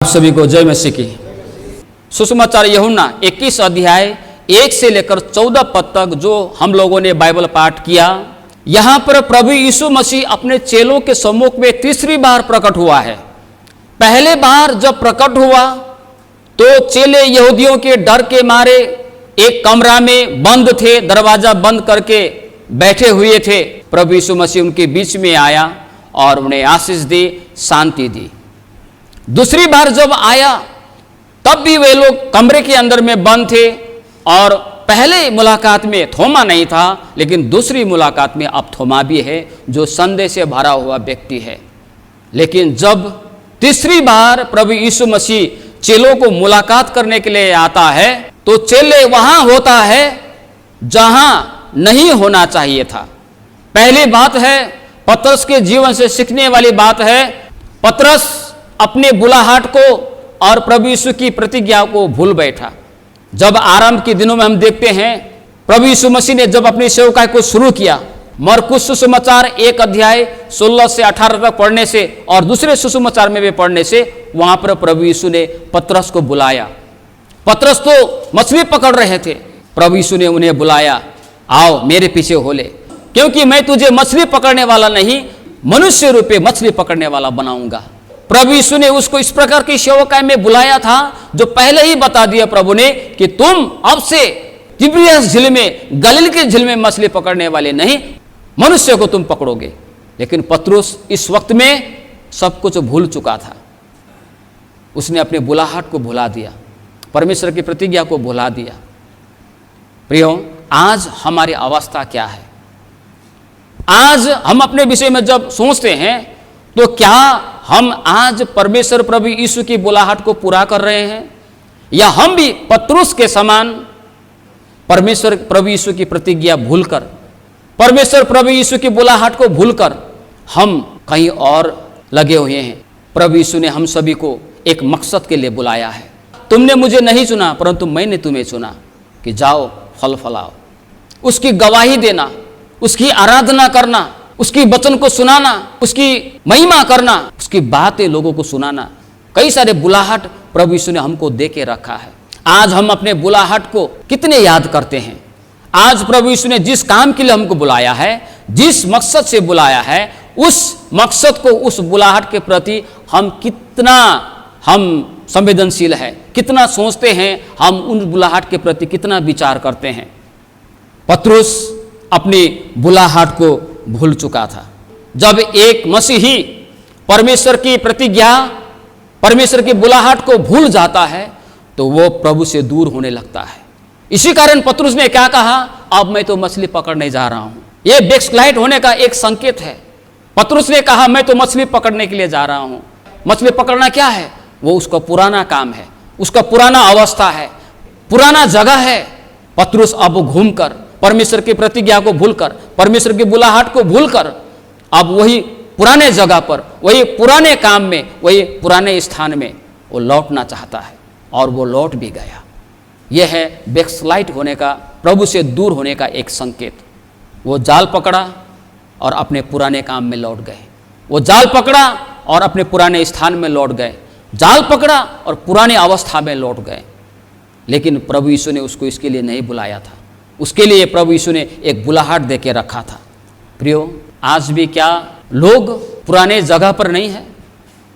आप सभी को जय मसीह की। सुसमाचार यूहन्ना 21 अध्याय 1 से लेकर 14 पद तक जो हम लोगों ने बाइबल पाठ किया, यहाँ पर प्रभु यीशु मसीह अपने चेलों के सम्मुख में तीसरी बार प्रकट हुआ है। पहले बार जब प्रकट हुआ तो चेले यहूदियों के डर के मारे एक कमरा में बंद थे, दरवाजा बंद करके बैठे हुए थे। प्रभु यीशु मसीह उनके बीच में आया और उन्हें आशीष दी, शांति दी। दूसरी बार जब आया तब भी वे लोग कमरे के अंदर में बंद थे और पहले मुलाकात में थोमा नहीं था, लेकिन दूसरी मुलाकात में अब थोमा भी है जो संदेह से भरा हुआ व्यक्ति है। लेकिन जब तीसरी बार प्रभु यीशु मसीह चेलों को मुलाकात करने के लिए आता है तो चेले वहां होता है जहां नहीं होना चाहिए था। पहली बात है, पतरस के जीवन से सीखने वाली बात है, पतरस अपने बुलाहट को और प्रभु यीशु की प्रतिज्ञा को भूल बैठा। जब आरंभ के दिनों में हम देखते हैं प्रभु यीशु मसीह ने जब अपनी सेवकाई को शुरू किया, मरकुस सुसमाचार 1 अध्याय 16 से 18 तक पढ़ने से और दूसरे सुसमाचार में भी पढ़ने से वहां पर प्रभु यीशु ने पतरस को बुलाया। पतरस तो मछली पकड़ रहे थे, प्रभु यीशु ने उन्हें बुलाया, आओ मेरे पीछे हो ले, क्योंकि मैं तुझे मछली पकड़ने वाला नहीं मनुष्य रूपे मछली पकड़ने वाला बनाऊंगा। प्रभु यीशु ने उसको इस प्रकार की सेवकाई में बुलाया था जो पहले ही बता दिया प्रभु ने कि तुम अब से तिबिरियस झील में, गलील की झील में मछली पकड़ने वाले नहीं, मनुष्य को तुम पकड़ोगे। लेकिन पतरस इस वक्त में सब कुछ भूल चुका था। उसने अपने बुलाहट को भुला दिया, परमेश्वर की प्रतिज्ञा को भुला दिया। प्रियो, आज हमारी अवस्था क्या है? आज हम अपने विषय में जब सोचते हैं तो क्या हम आज परमेश्वर प्रभु यीशु की बुलाहट को पूरा कर रहे हैं, या हम भी पतरस के समान परमेश्वर प्रभु यीशु की प्रतिज्ञा भूलकर, परमेश्वर प्रभु यीशु की बुलाहट को भूलकर हम कहीं और लगे हुए हैं? प्रभु यीशु ने हम सभी को एक मकसद के लिए बुलाया है। तुमने मुझे नहीं चुना परंतु मैंने तुम्हें चुना कि जाओ फल फलाओ, उसकी गवाही देना, उसकी आराधना करना, उसकी वचन को सुनाना, उसकी महिमा करना, उसकी बातें लोगों को सुनाना। कई सारे बुलाहट प्रभु यीशु ने हमको दे के रखा है। आज हम अपने बुलाहट को कितने याद करते हैं? आज प्रभु यीशु ने जिस काम के लिए हमको बुलाया है, जिस मकसद से बुलाया है, उस मकसद को, उस बुलाहट के प्रति हम कितना संवेदनशील है, कितना सोचते हैं, हम उन बुलाहट के प्रति कितना विचार करते हैं। पतरस अपनी बुलाहट को भूल चुका था। जब एक मसीही परमेश्वर की प्रतिज्ञा, परमेश्वर की बुलाहट को भूल जाता है तो वो प्रभु से दूर होने लगता है। इसी कारण पतरस ने क्या कहा, अब मैं तो मछली पकड़ने जा रहा हूं। यह बैकस्लाइड होने का एक संकेत है। पतरस ने कहा मैं तो मछली पकड़ने के लिए जा रहा हूं। मछली पकड़ना क्या है? वो उसका पुराना काम है, उसका पुराना अवस्था है, पुराना जगह है। पतरस अब घूमकर, परमेश्वर की प्रतिज्ञा को भूलकर, परमेश्वर की बुलाहट को भूलकर अब वही पुराने जगह पर, वही पुराने काम में, वही पुराने स्थान में वो लौटना चाहता है, और वो लौट भी गया। यह है बैकस्लाइड होने का, प्रभु से दूर होने का एक संकेत। वो जाल पकड़ा और अपने पुराने काम में लौट गए। वो जाल पकड़ा और अपने पुराने स्थान में लौट गए। जाल पकड़ा और पुराने अवस्था में लौट गए। लेकिन प्रभु यीशु ने उसको इसके लिए नहीं बुलाया था। उसके लिए प्रभु यीशु ने एक बुलाहट दे के रखा था। प्रियो, आज भी क्या लोग पुराने जगह पर नहीं है?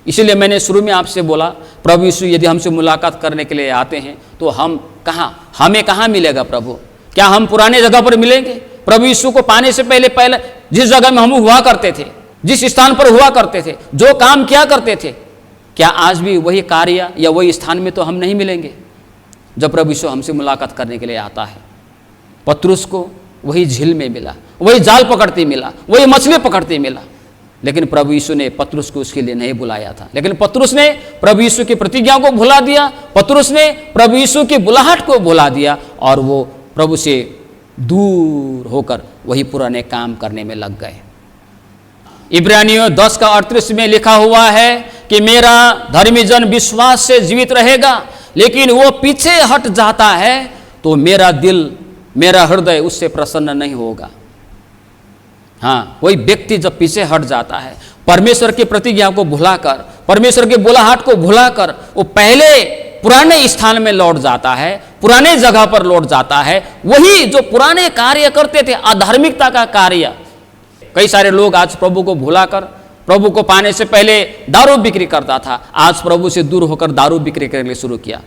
इसीलिए मैंने शुरू में आपसे बोला, प्रभु यीशु यदि हमसे मुलाकात करने के लिए आते हैं तो हम कहाँ, हमें कहाँ मिलेगा प्रभु? क्या हम पुराने जगह पर मिलेंगे? प्रभु यीशु को पाने से पहले जिस जगह में हम हुआ करते थे, जिस स्थान पर हुआ करते थे, जो काम किया करते थे, क्या आज भी वही कार्य या वही स्थान में तो हम नहीं मिलेंगे जब प्रभु यीशु हमसे मुलाकात करने के लिए आता है? पतरस को वही झील में मिला, वही जाल पकड़ते मिला, वही मछली पकड़ते मिला, लेकिन प्रभु यीशु ने पतरस को उसके लिए नहीं बुलाया था। लेकिन पतरस ने प्रभु यीशु की प्रतिज्ञा को भुला दिया, पतरस ने प्रभु यीशु की बुलाहट को भुला दिया और वो प्रभु से दूर होकर वही पुराने काम करने में लग गए। इब्रानियों 10 का 38 में लिखा हुआ है कि मेरा धर्मी जन विश्वास से जीवित रहेगा, लेकिन वो पीछे हट जाता है तो मेरा दिल, मेरा हृदय उससे प्रसन्न नहीं होगा। हाँ, कोई व्यक्ति जब पीछे हट जाता है, परमेश्वर की प्रतिज्ञा को भुलाकर, परमेश्वर के बुलाहट को भुलाकर वो पहले पुराने स्थान में लौट जाता है, पुराने जगह पर लौट जाता है, वही जो पुराने कार्य करते थे, अधार्मिकता का कार्य। कई सारे लोग आज प्रभु को भुलाकर, प्रभु को पाने से पहले दारू बिक्री करता था, आज प्रभु से दूर होकर दारू बिक्री करने शुरू किया।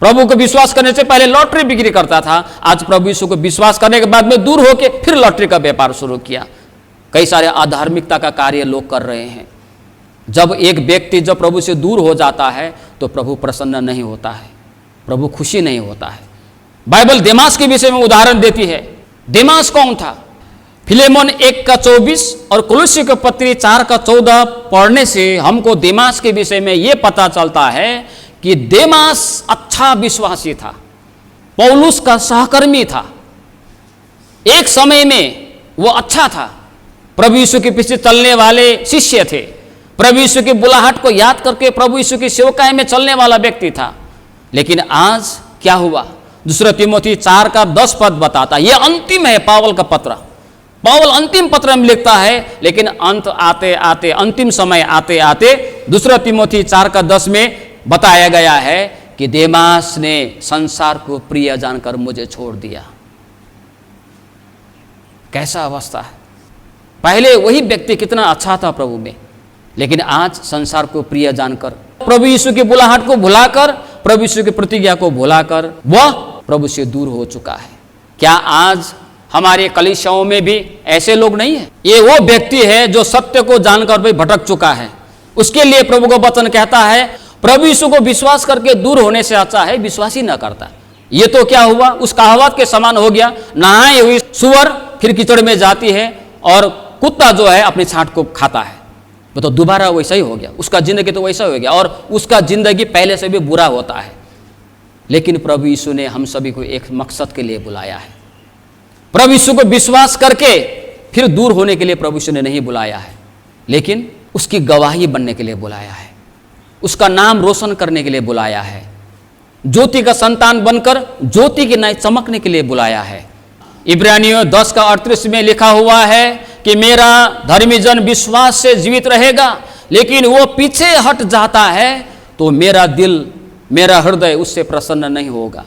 प्रभु को विश्वास करने से पहले लॉटरी बिक्री करता था, आज प्रभु यीशु को विश्वास करने के बाद में दूर होकर फिर लॉटरी का व्यापार शुरू किया। कई सारे अधार्मिकता का कार्य लोग कर रहे हैं। जब एक व्यक्ति जब प्रभु से दूर हो जाता है तो प्रभु प्रसन्न नहीं होता है, प्रभु खुशी नहीं होता है। बाइबल देमास के विषय में उदाहरण देती है। देमास कौन था? फिलेमोन 1:24 और कुलुस्सी के पत्री 4:14 पढ़ने से हमको देमास के विषय में यह पता चलता है कि देमास अच्छा विश्वासी था, पौलुस का सहकर्मी था। एक समय में वो अच्छा था, प्रभु यीशु के पीछे चलने वाले शिष्य थे, प्रभु यीशु की बुलाहट को याद करके प्रभु यीशु की सेवकाई में चलने वाला व्यक्ति था। लेकिन आज क्या हुआ? 2 तीमुथी 4:10 बताता है। यह अंतिम है पावल का पत्र। पावल अंतिम पत्र में लिखता है, लेकिन अंत आते आते, अंतिम समय आते आते 2 तीमुथी 4:10 में बताया गया है कि देमास ने संसार को प्रिय जानकर मुझे छोड़ दिया। कैसा अवस्था है! पहले वही व्यक्ति कितना अच्छा था प्रभु में, लेकिन आज संसार को प्रिय जानकर, प्रभु यीशु की बुलाहट को भुलाकर, प्रभु यीशु की प्रतिज्ञा को भुलाकर वह प्रभु से दूर हो चुका है। क्या आज हमारे कलीसियाओं में भी ऐसे लोग नहीं है? ये वो व्यक्ति है जो सत्य को जानकर भी भटक चुका है। उसके लिए प्रभु का वचन कहता है, प्रभु यीशु को विश्वास करके दूर होने से अच्छा है विश्वास ही न करता। ये तो क्या हुआ? उस कहावत के समान हो गया, नहाई हुई सुअर फिर कीचड़ में जाती है और कुत्ता जो है अपनी छांट को खाता है। वो तो दोबारा वैसा ही हो गया, उसका जिंदगी तो वैसा हो गया और उसका जिंदगी पहले से भी बुरा होता है। लेकिन प्रभु यीशु ने हम सभी को एक मकसद के लिए बुलाया है। प्रभु यीशु को विश्वास करके फिर दूर होने के लिए प्रभु यीशु ने नहीं बुलाया है, लेकिन उसकी गवाही बनने के लिए बुलाया है, उसका नाम रोशन करने के लिए बुलाया है, ज्योति का संतान बनकर ज्योति की नाई चमकने के लिए बुलाया है। इब्रानियों 10:38 में लिखा हुआ है कि मेरा धर्मी जन विश्वास से जीवित रहेगा, लेकिन वो पीछे हट जाता है तो मेरा दिल, मेरा हृदय उससे प्रसन्न नहीं होगा।